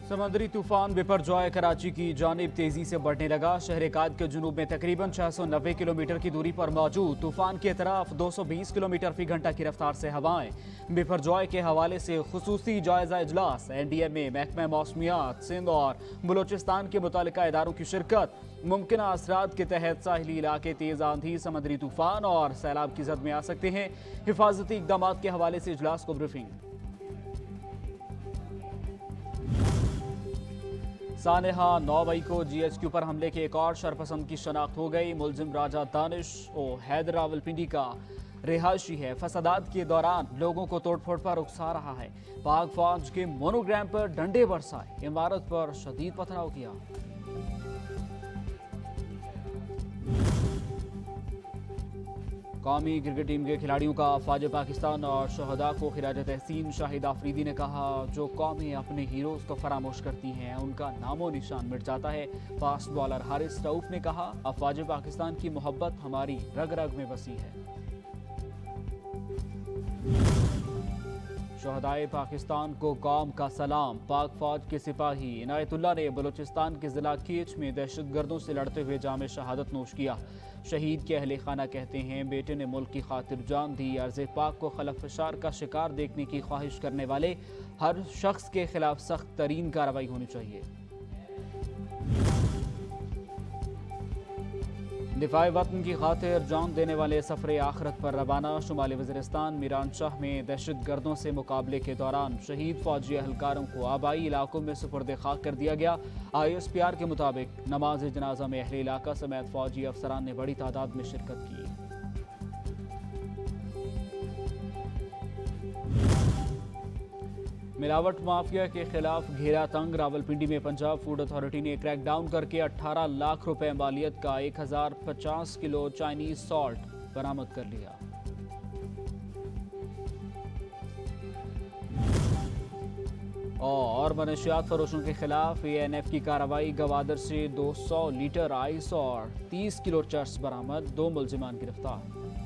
समुद्री तूफान बिपरजॉय कराची की जानिब तेजी से बढ़ने लगा। शहर काद के जुनूब में तकरीबन 690 किलोमीटर की दूरी पर मौजूद तूफान की तरफ 220 किलोमीटर फी घंटा की रफ्तार से हवाएं। बिपरजॉय के हवाले से खुसूसी जायजा इजलास, NDMA, महकमा मौसमियात सिंध और बलोचिस्तान के मुतालिका इदारों की शिरकत। मुमकिन असरात के तहत साहिली इलाके तेज आंधी, समुद्री तूफान और सैलाब की जद में आ सकते हैं। हिफाजती इकदाम के हवाले से इजलास को ब्रीफिंग। सानेहा 9 मई को GHQ पर हमले के एक और शरपसंद की शनाख्त हो गई। मुलजिम राजा दानिश और हैदर रावलपिंडी का रिहायशी है। फसादात के दौरान लोगों को तोड़फोड़ पर उकसा रहा है। पाक फौज के मोनोग्राम पर डंडे बरसाए, इमारत पर शदीद पथराव किया। कौमी क्रिकेट टीम के खिलाड़ियों का अफवाज पाकिस्तान और शहदा को खिराज तहसीन। शाहिद आफरीदी ने कहा, जो कौमें अपने हीरोज को फरामोश करती हैं उनका नामो निशान मिट जाता है। फास्ट बॉलर हारिस रऊफ ने कहा, अफवाज पाकिस्तान की मोहब्बत हमारी रग रग में बसी है। शहदाए पाकिस्तान को कौम का सलाम। पाक फौज के सिपाही इनायतुल्लाह ने बलोचिस्तान के जिला केच में दहशतगर्दों से लड़ते हुए जामे शहादत नोश किया। शहीद के अहले खाना कहते हैं, बेटे ने मुल्क की खातिर जान दी। अर्ज़ पाक को खलफशार का शिकार देखने की ख्वाहिश करने वाले हर शख्स के खिलाफ सख्त तरीन कार्रवाई होनी चाहिए। दिफाए वतन की खातिर जान देने वाले सफरे आखिरत पर रवाना। शुमाली वज़ीरिस्तान मीरानशाह में दहशतगर्दों से मुकाबले के दौरान शहीद फौजी अहलकारों को आबाई इलाकों में सुपुर्द खाक कर दिया गया। ISPR के मुताबिक नमाज जनाजा में अहले इलाका समेत फौजी अफसरान ने बड़ी तादाद में शिरकत की। मिलावट माफिया के खिलाफ घेरा तंग। रावलपिंडी में पंजाब फूड अथॉरिटी ने क्रैकडाउन करके 18 लाख रुपए मालियत का 1050 किलो चाइनीज सॉल्ट बरामद कर लिया। और मनशियात फरोशों के खिलाफ ANF की कार्रवाई। गवादर से 200 लीटर आइस और 30 किलो चर्स बरामद। 2 मुलजिमान गिरफ्तार।